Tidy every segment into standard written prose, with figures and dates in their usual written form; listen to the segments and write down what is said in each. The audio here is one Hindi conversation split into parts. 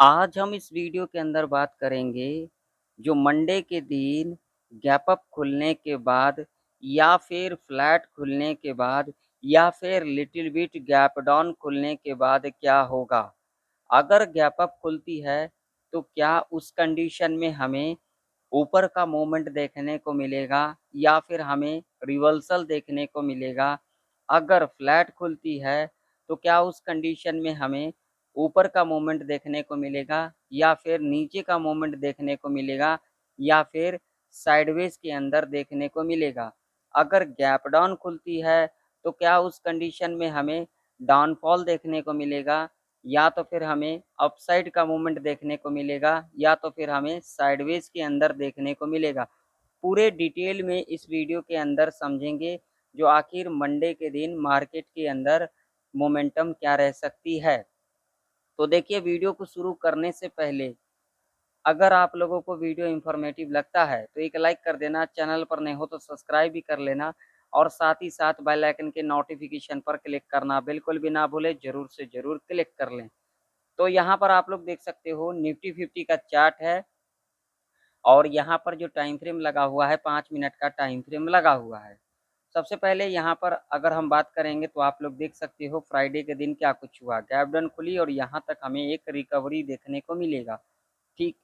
आज हम इस वीडियो के अंदर बात करेंगे जो मंडे के दिन गैप अप खुलने के बाद या फिर फ्लैट खुलने के बाद या फिर लिटिल बिट गैप डाउन खुलने के बाद क्या होगा। अगर गैप अप खुलती है तो क्या उस कंडीशन में हमें ऊपर का मूवमेंट देखने को मिलेगा या फिर हमें रिवर्सल देखने को मिलेगा। अगर फ्लैट खुलती है तो क्या उस कंडीशन में हमें ऊपर का मूवमेंट देखने को मिलेगा या फिर नीचे का मूवमेंट देखने को मिलेगा या फिर साइडवेज के अंदर देखने को मिलेगा। अगर गैप डाउन खुलती है तो क्या उस कंडीशन में हमें डाउनफॉल देखने को मिलेगा या तो फिर हमें अपसाइड का मूवमेंट देखने को मिलेगा या तो फिर हमें साइडवेज के अंदर देखने को मिलेगा। पूरे डिटेल में इस वीडियो के अंदर समझेंगे जो आखिर मंडे के दिन मार्केट के अंदर मोमेंटम क्या रह सकती है। तो देखिए, वीडियो को शुरू करने से पहले अगर आप लोगों को वीडियो इन्फॉर्मेटिव लगता है तो एक लाइक कर देना, चैनल पर नए हो तो सब्सक्राइब भी कर लेना और साथ ही साथ बेल आइकन के नोटिफिकेशन पर क्लिक करना बिल्कुल भी ना भूलें, ज़रूर से ज़रूर क्लिक कर लें। तो यहाँ पर आप लोग देख सकते हो निफ्टी 50 का चार्ट है और यहाँ पर जो टाइम फ्रेम लगा हुआ है 5 मिनट का टाइम फ्रेम लगा हुआ है। सबसे पहले यहाँ पर अगर हम बात करेंगे तो आप लोग देख सकते हो फ्राइडे के दिन क्या कुछ हुआ। गैप डाउन खुली और यहाँ तक हमें एक रिकवरी देखने को मिलेगा, ठीक।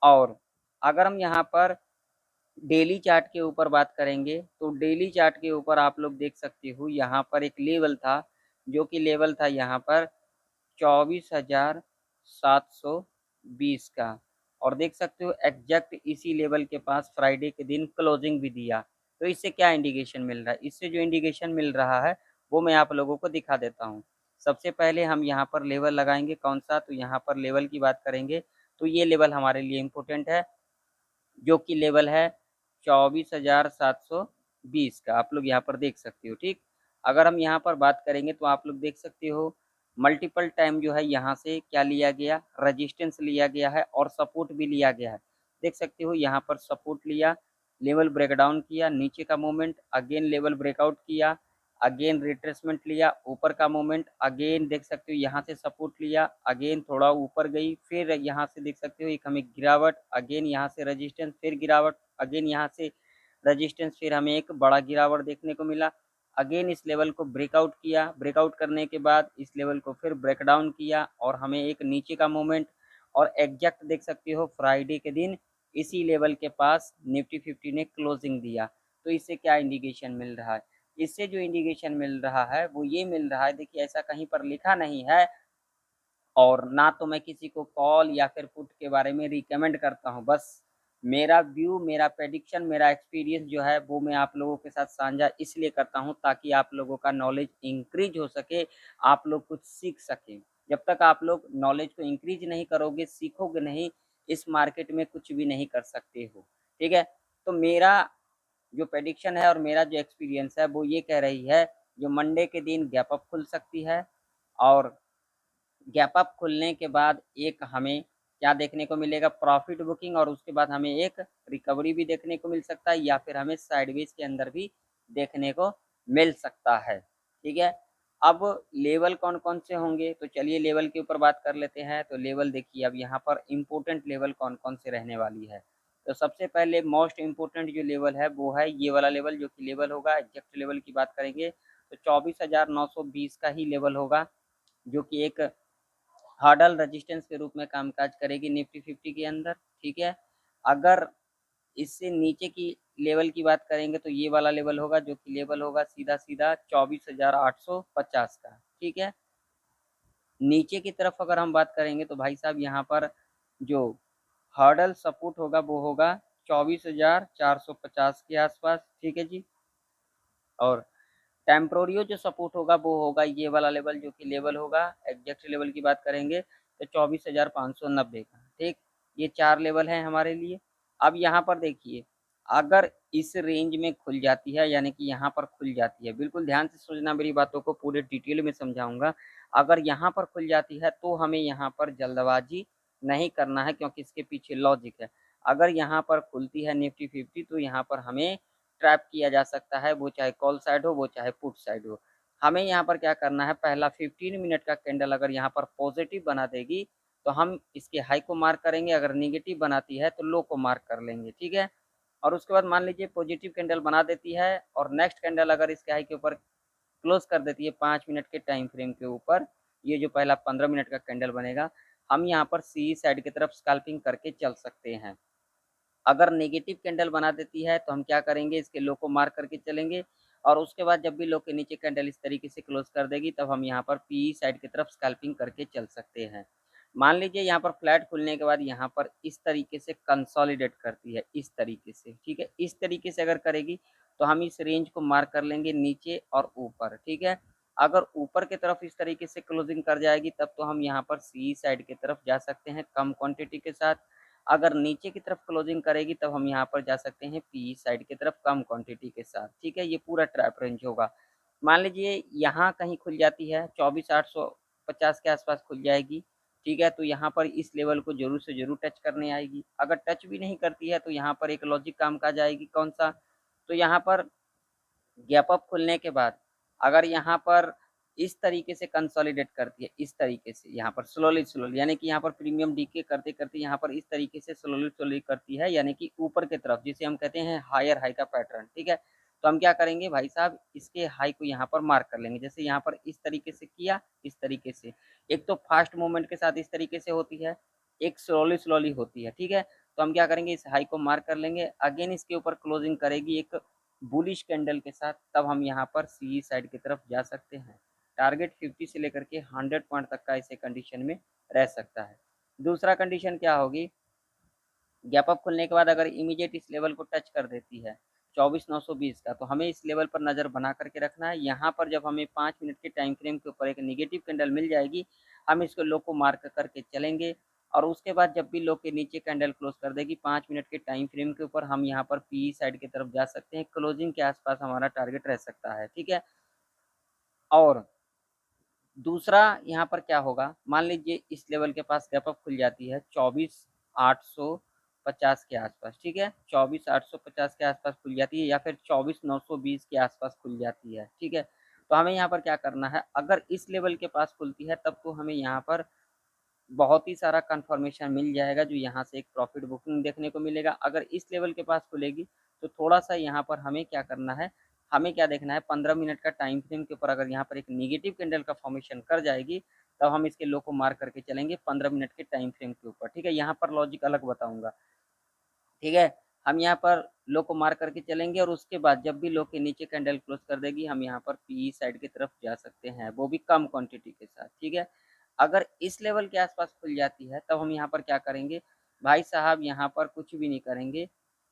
और अगर हम यहाँ पर डेली चार्ट के ऊपर बात करेंगे तो डेली चार्ट के ऊपर आप लोग देख सकते हो यहाँ पर एक लेवल था जो कि लेवल था यहाँ पर 24,720 का और देख सकते हो एग्जैक्ट इसी लेवल के पास फ्राइडे के दिन क्लोजिंग भी दिया। तो इससे क्या इंडिकेशन मिल रहा है? इससे जो इंडिकेशन मिल रहा है वो मैं आप लोगों को दिखा देता हूँ। सबसे पहले हम यहाँ पर लेवल लगाएंगे कौन सा, तो यहाँ पर लेवल की बात करेंगे तो ये लेवल हमारे लिए इम्पोर्टेंट है जो कि लेवल है 24,720 का। आप लोग यहाँ पर देख सकते हो, ठीक। अगर हम यहाँ पर बात करेंगे तो आप लोग देख सकते हो मल्टीपल टाइम जो है यहाँ से क्या लिया गया, रजिस्टेंस लिया गया है और सपोर्ट भी लिया गया है। देख सकते हो यहाँ पर सपोर्ट लिया, लेवल ब्रेकडाउन किया, नीचे का मूवमेंट, अगेन लेवल ब्रेकआउट किया, अगेन रिट्रेसमेंट लिया, ऊपर का मूवमेंट, अगेन देख सकते हो यहाँ से सपोर्ट लिया, अगेन थोड़ा ऊपर गई, फिर यहाँ से देख सकते हो एक हमें गिरावट, अगेन यहाँ से रजिस्टेंस, फिर गिरावट, अगेन यहाँ से रजिस्टेंस, फिर हमें एक बड़ा गिरावट देखने को मिला। अगेन इस लेवल को ब्रेकआउट किया, ब्रेकआउट करने के बाद इस लेवल को फिर ब्रेकडाउन किया और हमें एक नीचे का मूवमेंट और एग्जैक्ट देख सकते हो फ्राइडे के दिन इसी लेवल के पास निफ्टी 50 ने क्लोजिंग दिया। तो इससे क्या इंडिकेशन मिल रहा है? इससे जो इंडिकेशन मिल रहा है वो ये मिल रहा है, देखिए ऐसा कहीं पर लिखा नहीं है और ना तो मैं किसी को कॉल या फिर पुट के बारे में रिकमेंड करता हूँ। बस मेरा व्यू, मेरा प्रेडिक्शन, मेरा एक्सपीरियंस जो है वो मैं आप लोगों के साथ साझा इसलिए करता हूँ ताकि आप लोगों का नॉलेज इंक्रीज हो सके, आप लोग कुछ सीख सकें। जब तक आप लोग नॉलेज को इंक्रीज नहीं करोगे, सीखोगे नहीं, इस मार्केट में कुछ भी नहीं कर सकते हो, ठीक है। तो मेरा जो प्रेडिक्शन है और मेरा जो एक्सपीरियंस है वो ये कह रही है जो मंडे के दिन गैप अप खुल सकती है और गैप अप खुलने के बाद एक हमें क्या देखने को मिलेगा, प्रॉफिट बुकिंग, और उसके बाद हमें एक रिकवरी भी देखने को मिल सकता है या फिर हमें साइडवेज के अंदर भी देखने को मिल सकता है, ठीक है। अब लेवल कौन कौन से होंगे तो चलिए लेवल के ऊपर बात कर लेते हैं। तो लेवल देखिए, अब यहाँ पर इम्पोर्टेंट लेवल कौन कौन से रहने वाली है। तो सबसे पहले मोस्ट इम्पोर्टेंट जो लेवल है वो है ये वाला लेवल जो कि लेवल होगा, एग्जैक्ट लेवल की बात करेंगे तो 24,920 का ही लेवल होगा जो कि एक हर्डल रेजिस्टेंस के रूप में कामकाज करेगी निफ्टी 50 के अंदर, ठीक है। अगर इससे नीचे की लेवल की बात करेंगे तो ये वाला लेवल होगा जो कि लेवल होगा सीधा सीधा 24,850 का, ठीक है। नीचे की तरफ अगर हम बात करेंगे तो भाई साहब यहाँ पर जो हर्डल सपोर्ट होगा वो होगा 24,450 के आसपास, ठीक है जी। और टेम्पोरियो जो सपोर्ट होगा वो होगा ये वाला लेवल जो कि लेवल होगा, एग्जैक्ट लेवल की बात करेंगे तो 24,590 का, ठीक। ये 4 लेवल हैं हमारे लिए। अब यहाँ पर देखिए, अगर इस रेंज में खुल जाती है यानी कि यहाँ पर खुल जाती है, बिल्कुल ध्यान से सुनना मेरी बातों को, पूरे डिटेल में समझाऊंगा। अगर यहाँ पर खुल जाती है तो हमें यहाँ पर जल्दबाजी नहीं करना है क्योंकि इसके पीछे लॉजिक है। अगर यहाँ पर खुलती है निफ्टी 50 तो यहाँ पर हमें ट्रैप किया जा सकता है, वो चाहे कॉल साइड हो वो चाहे पुट साइड हो। हमें यहाँ पर क्या करना है, पहला 15 मिनट का कैंडल अगर यहाँ पर पॉजिटिव बना देगी तो हम इसके हाई को मार्क करेंगे, अगर नेगेटिव बनाती है तो लो को मार्क कर लेंगे, ठीक है। और उसके बाद मान लीजिए पॉजिटिव कैंडल बना देती है और नेक्स्ट कैंडल अगर इसके हाई के ऊपर क्लोज कर देती है 5 मिनट के टाइम फ्रेम के ऊपर, ये जो पहला 15 मिनट का कैंडल बनेगा, हम यहाँ पर सी साइड की तरफ स्कैल्पिंग करके चल सकते हैं। अगर नेगेटिव कैंडल बना देती है तो हम क्या करेंगे, इसके लो को मार्क करके चलेंगे और उसके बाद जब भी लो के नीचे कैंडल इस तरीके से क्लोज कर देगी तब हम यहाँ पर पी साइड की तरफ स्कैल्पिंग करके चल सकते हैं। मान लीजिए यहाँ पर फ्लैट खुलने के बाद यहाँ पर इस तरीके से कंसोलिडेट करती है, इस तरीके से, ठीक है। इस तरीके से अगर करेगी तो हम इस रेंज को मार्क कर लेंगे नीचे और ऊपर, ठीक है। अगर ऊपर की तरफ इस तरीके से क्लोजिंग कर जाएगी तब तो हम यहाँ पर सी साइड की तरफ जा सकते हैं कम क्वांटिटी के साथ। अगर नीचे की तरफ क्लोजिंग करेगी तब हम यहाँ पर जा सकते हैं पी साइड की तरफ कम क्वांटिटी के साथ, ठीक है। ये पूरा ट्रैप रेंज होगा। मान लीजिए यहाँ कहीं खुल जाती है 24,850 के आसपास खुल जाएगी, ठीक है। तो यहाँ पर इस लेवल को जरूर से जरूर टच करने आएगी। अगर टच भी नहीं करती है तो यहाँ पर एक लॉजिक काम का जाएगी, कौन सा, तो यहाँ पर गैप अप खुलने के बाद अगर यहाँ पर इस तरीके से कंसोलिडेट करती है, इस तरीके से यहाँ पर स्लोली स्लोली, यानी कि यहाँ पर प्रीमियम डीके करते करते यहाँ पर इस तरीके से स्लोली स्लोली करती है, यानी कि ऊपर की तरफ, जिसे हम कहते हैं हायर हाई का पैटर्न, ठीक है। तो हम क्या करेंगे भाई साहब, इसके हाई को यहाँ पर मार्क कर लेंगे। जैसे यहाँ पर इस तरीके से किया, इस तरीके से, एक तो फास्ट मूवमेंट के साथ इस तरीके से होती है, एक स्लोली स्लोली होती है, ठीक है। तो हम क्या करेंगे, इस हाई को मार्क कर लेंगे, अगेन इसके ऊपर क्लोजिंग करेगी एक बुलिश कैंडल के साथ, तब हम यहाँ पर सी साइड की तरफ जा सकते हैं। टारगेट 50 से लेकर के 100 पॉइंट तक का इसे कंडीशन में रह सकता है। दूसरा कंडीशन क्या होगी, गैप अप खुलने के बाद अगर इमीडिएट इस लेवल को टच कर देती है 24,920 का, तो हमें इस लेवल पर नज़र बना करके रखना है। यहाँ पर जब हमें 5 मिनट के टाइम फ्रेम के ऊपर एक नेगेटिव कैंडल मिल जाएगी, हम इसको लो को मार्क करके चलेंगे और उसके बाद जब भी लो के नीचे कैंडल क्लोज कर देगी 5 मिनट के टाइम फ्रेम के ऊपर, हम यहाँ पर पी साइड की तरफ जा सकते हैं। क्लोजिंग के आसपास हमारा टारगेट रह सकता है, ठीक है। और दूसरा यहाँ पर क्या होगा, मान लीजिए इस लेवल के पास गैप अप खुल जाती है 24,850 के आसपास, ठीक है। 24,850 के आसपास खुल जाती है या फिर 24,920 के आसपास खुल जाती है, ठीक है। तो हमें यहाँ पर क्या करना है, अगर इस लेवल के पास खुलती है तब तो हमें यहाँ पर बहुत ही सारा कंफर्मेशन मिल जाएगा, जो यहाँ से एक प्रॉफिट बुकिंग देखने को मिलेगा। अगर इस लेवल के पास खुलेगी तो थोड़ा सा यहाँ पर हमें क्या करना है, हमें क्या देखना है, 15 मिनट का टाइम फ्रेम के ऊपर अगर यहाँ पर एक नेगेटिव कैंडल का फॉर्मेशन कर जाएगी तब हम इसके लो को मार्क करके चलेंगे 15 मिनट के टाइम फ्रेम के ऊपर, ठीक है। यहाँ पर लॉजिक अलग बताऊंगा, ठीक है। हम यहाँ पर लो को मार्क करके चलेंगे और उसके बाद जब भी लो के नीचे कैंडल क्लोज कर देगी हम यहाँ पर पी साइड की तरफ जा सकते हैं, वो भी कम क्वांटिटी के साथ, ठीक है। अगर इस लेवल के आसपास खुल जाती है तब हम यहाँ पर क्या करेंगे भाई साहब, यहाँ पर कुछ भी नहीं करेंगे।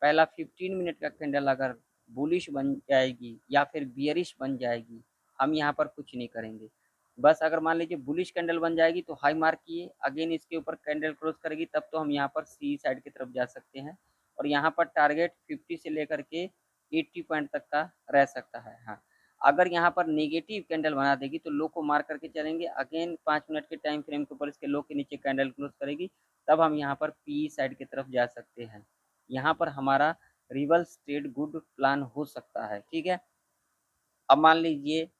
पहला 15 मिनट का कैंडल अगर बुलिश बन जाएगी या फिर बियरिश बन जाएगी, हम यहाँ पर कुछ नहीं करेंगे। बस अगर मान लीजिए बुलिश कैंडल बन जाएगी तो हाई मार्क किए, अगेन इसके ऊपर कैंडल क्लोज करेगी तब तो हम यहाँ पर सी साइड की तरफ जा सकते हैं और यहाँ पर टारगेट 50 से लेकर के 80 पॉइंट तक का रह सकता है। हाँ, अगर यहाँ पर नेगेटिव कैंडल बना देगी तो लो को मार्क करके चलेंगे, अगेन 5 मिनट के टाइम फ्रेम के ऊपर इसके लो के नीचे कैंडल क्लोज करेगी तब हम यहाँ पर पी साइड की तरफ जा सकते हैं। यहाँ पर हमारा रिवर्स ट्रेड गुड प्लान हो सकता है, ठीक है। अब मान लीजिए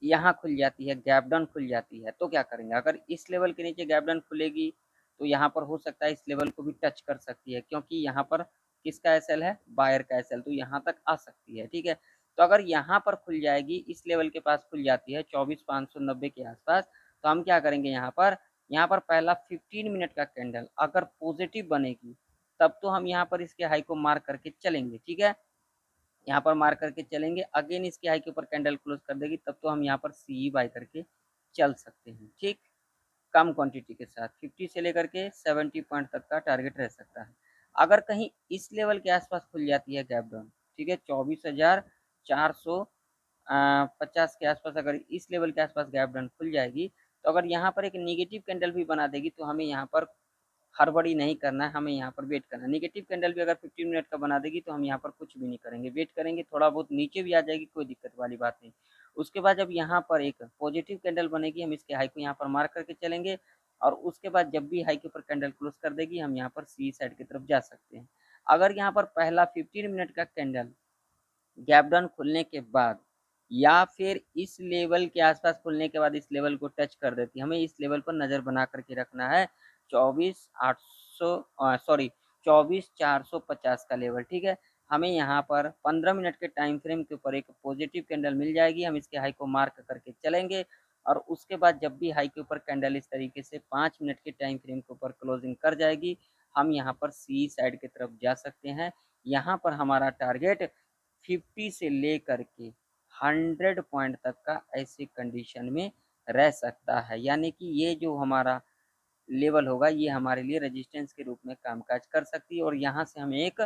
यहाँ खुल जाती है, गैप डाउन खुल जाती है, तो क्या करेंगे, अगर इस लेवल के नीचे गैप डाउन खुलेगी तो यहाँ पर हो सकता है इस लेवल को भी टच कर सकती है, क्योंकि यहाँ पर किसका एसएल है, बायर का एसएल, तो यहाँ तक आ सकती है, ठीक है। तो अगर यहाँ पर खुल जाएगी, इस लेवल के पास खुल जाती है 24,590 के आसपास, तो हम क्या करेंगे, यहाँ पर पहला 15 मिनट का कैंडल अगर पॉजिटिव बनेगी तब तो हम यहाँ पर इसके हाई को मार्क करके चलेंगे, ठीक है। यहाँ पर मार करके चलेंगे, अगेन इसके हाई के ऊपर कैंडल क्लोज कर देगी तब तो हम यहाँ पर सी बाय करके चल सकते हैं, ठीक। कम क्वांटिटी के साथ 50 से लेकर के 70 पॉइंट तक का टारगेट रह सकता है। अगर कहीं इस लेवल के आसपास खुल जाती है गैप डाउन, ठीक है, 24,450 के आसपास अगर इस लेवल के आसपास गैप डाउन खुल जाएगी तो अगर यहाँ पर एक निगेटिव कैंडल भी बना देगी तो हमें यहाँ पर हड़बड़ी नहीं करना है, हमें यहाँ पर वेट करना है। नेगेटिव कैंडल भी अगर 15 मिनट का बना देगी तो हम यहाँ पर कुछ भी नहीं करेंगे, वेट करेंगे, थोड़ा बहुत नीचे भी आ जाएगी, कोई दिक्कत वाली बात नहीं। उसके बाद जब यहाँ पर एक पॉजिटिव कैंडल बनेगी हम इसके हाई को यहाँ पर मार्क करके चलेंगे और उसके बाद जब भी हाई के ऊपर कैंडल क्लोज कर देगी हम यहाँ पर सी साइड की तरफ जा सकते हैं। अगर यहाँ पर पहला 15 मिनट का कैंडल गैप डाउन खुलने के बाद या फिर इस लेवल के आसपास खुलने के बाद इस लेवल को टच कर देती है, हमें इस लेवल पर नज़र बना करके रखना है। 24,450 का लेवल, ठीक है। हमें यहाँ पर 15 मिनट के टाइम फ्रेम के ऊपर एक पॉजिटिव कैंडल मिल जाएगी, हम इसके हाई को मार्क करके चलेंगे और उसके बाद जब भी हाई के ऊपर कैंडल इस तरीके से 5 मिनट के टाइम फ्रेम के ऊपर क्लोजिंग कर जाएगी, हम यहाँ पर सी साइड की तरफ जा सकते हैं। यहाँ पर हमारा टारगेट 50 से लेकर के 100 पॉइंट तक का ऐसी कंडीशन में रह सकता है, यानी कि ये जो हमारा लेवल होगा ये हमारे लिए रेजिस्टेंस के रूप में कामकाज कर सकती है और यहाँ से हमें एक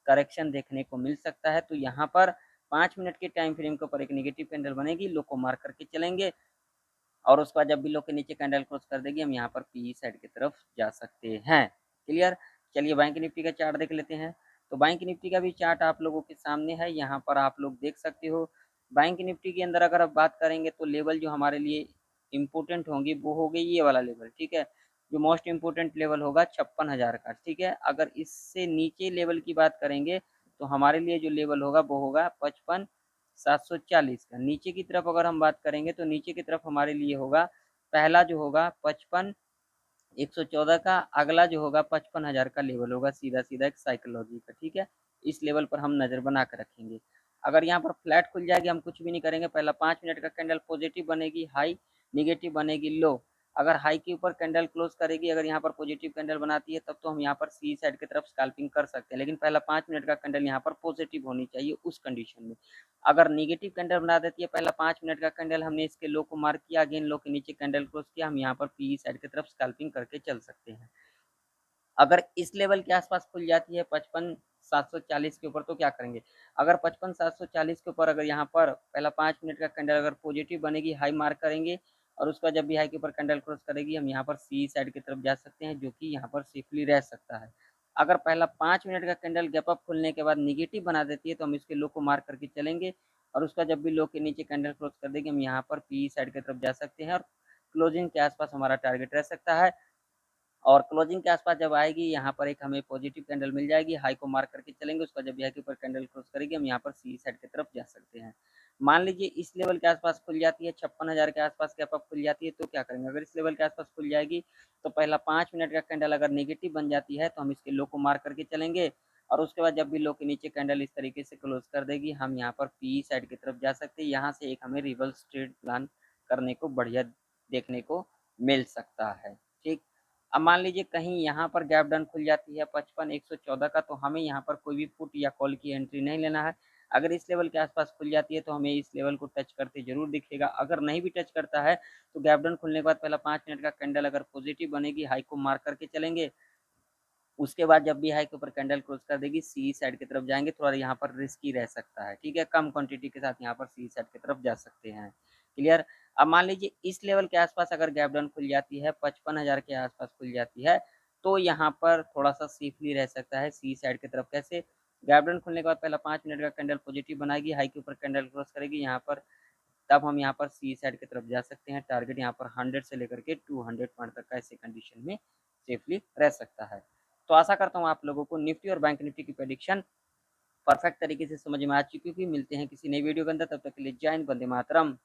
करेक्शन देखने को मिल सकता है। तो यहाँ पर 5 मिनट के टाइम फ्रेम के ऊपर एक नेगेटिव कैंडल बनेगी, लो को मार्क करके चलेंगे और उसके बाद जब भी लो के नीचे कैंडल क्लोज कर देगी, हम यहाँ पर पी साइड की तरफ जा सकते हैं। क्लियर? चलिए बैंक निफ्टी का चार्ट देख लेते हैं। तो बैंक निफ्टी का भी चार्ट आप लोगों के सामने है, यहाँ पर आप लोग देख सकते हो। बैंक निफ्टी के अंदर अगर आप बात करेंगे तो लेवल जो हमारे लिए इम्पोर्टेंट होंगी वो हो गई ये वाला लेवल, ठीक है। जो मोस्ट इम्पोर्टेंट लेवल होगा 56,000 का, ठीक है। अगर इससे नीचे लेवल की बात करेंगे तो हमारे लिए जो लेवल होगा वो होगा 55,740 का। नीचे की तरफ अगर हम बात करेंगे तो नीचे की तरफ हमारे लिए होगा पहला जो होगा 55,114 का, अगला जो होगा 55,000 का लेवल होगा, सीधा सीधा एक साइकोलॉजी का, ठीक है। इस लेवल पर हम नज़र बना कर रखेंगे। अगर यहाँ पर फ्लैट खुल जाएगी, हम कुछ भी नहीं करेंगे, पहला 5 मिनट का कैंडल पॉजिटिव बनेगी हाई, नेगेटिव बनेगी लो। अगर हाई के ऊपर कैंडल क्लोज करेगी, अगर यहाँ पर पॉजिटिव कैंडल बनाती है तब तो हम यहाँ पर सी साइड की तरफ स्कैल्पिंग कर सकते हैं, लेकिन पहला 5 मिनट का कैंडल यहाँ पर पॉजिटिव होनी चाहिए उस कंडीशन में। अगर नेगेटिव कैंडल बना देती है, पहला 5 मिनट का कैंडल हमने इसके लो को मार्क किया, अगेन लो के नीचे कैंडल क्लोज किया, हम यहाँ पर पी साइड की तरफ स्कैल्पिंग करके चल सकते हैं। अगर इस लेवल के आसपास खुल जाती है 55,740 के ऊपर तो क्या करेंगे? अगर 55,740 के ऊपर अगर यहाँ पर पहला 5 मिनट का कैंडल अगर पॉजिटिव बनेगी, हाई मार्क करेंगे और उसका जब भी हाई के ऊपर कैंडल क्रॉस करेगी, हम यहाँ पर सी साइड की तरफ जा सकते हैं, जो कि यहाँ पर सेफली रह सकता है। अगर पहला 5 मिनट का कैंडल गैप अप खुलने के बाद नेगेटिव बना देती है तो हम इसके लो को मार्क करके चलेंगे और उसका जब भी लो के नीचे कैंडल क्रॉस कर देगी, हम यहाँ पर पी साइड की तरफ जा सकते हैं और क्लोजिंग के आसपास हमारा टारगेट रह सकता है। और क्लोजिंग के आसपास जब आएगी, यहाँ पर एक हमें पॉजिटिव कैंडल मिल जाएगी, हाई को मार्क करके चलेंगे, उसका जब हाई के ऊपर कैंडल क्रॉस करेगी, हम यहाँ पर सी साइड की तरफ जा सकते हैं। मान लीजिए इस लेवल के आसपास खुल जाती है, 56,000 के आसपास गैप अप खुल जाती है तो क्या करेंगे? अगर इस लेवल के आसपास खुल जाएगी तो पहला 5 मिनट का कैंडल अगर नेगेटिव बन जाती है तो हम इसके लो को मार्क करके चलेंगे और उसके बाद जब भी लो के नीचे कैंडल इस तरीके से क्लोज कर देगी, हम यहाँ पर पी साइड की तरफ जा सकते हैं। यहाँ से एक हमें रिवर्स ट्रेड प्लान करने को बढ़िया देखने को मिल सकता है, ठीक। अब मान लीजिए कहीं यहाँ पर गैप डाउन खुल जाती है 55,114 का, तो हमें यहाँ पर कोई भी पुट या कॉल की एंट्री नहीं लेना है। अगर इस लेवल के आसपास खुल जाती है तो हमें इस लेवल को टच करते ज़रूर दिखेगा। अगर नहीं भी टच करता है तो गैप डाउन खुलने के बाद पहला 5 मिनट का कैंडल अगर पॉजिटिव बनेगी, हाई को मार्क करके चलेंगे। उसके बाद जब भी हाई के ऊपर कैंडल क्लोज कर देगी, सी साइड की तरफ जाएँगे, थोड़ा यहाँ पर रिस्की रह सकता है, ठीक है? कम क्वांटिटी के साथ यहाँ पर सी साइड की तरफ जा सकते हैं। क्लियर? अब मान लीजिए इस लेवल के आसपास अगर गैप डाउन खुल जाती है, 55,000 के आसपास खुल जाती है, तो यहाँ पर थोड़ा-सा सेफली रह सकता है सी साइड की तरफ। कैसे? गैप डाउन खुलने के बाद पहला 5 मिनट का कैंडल पॉजिटिव बनाएगी, हाई के ऊपर कैंडल क्रॉस करेगी यहाँ पर, तब हम यहाँ पर सी साइड की तरफ जा सकते हैं। टारगेट यहाँ पर 100 से लेकर के 200 पॉइंट तक का ऐसे कंडीशन में सेफली रह सकता है। तो आशा करता हूँ आप लोगों को निफ्टी और बैंक निफ्टी की प्रेडिक्शन परफेक्ट तरीके से समझ में आ चुकी होगी। मिलते हैं किसी नई वीडियो के अंदर, तब तक के लिए जय हिंद, वंदे मातरम।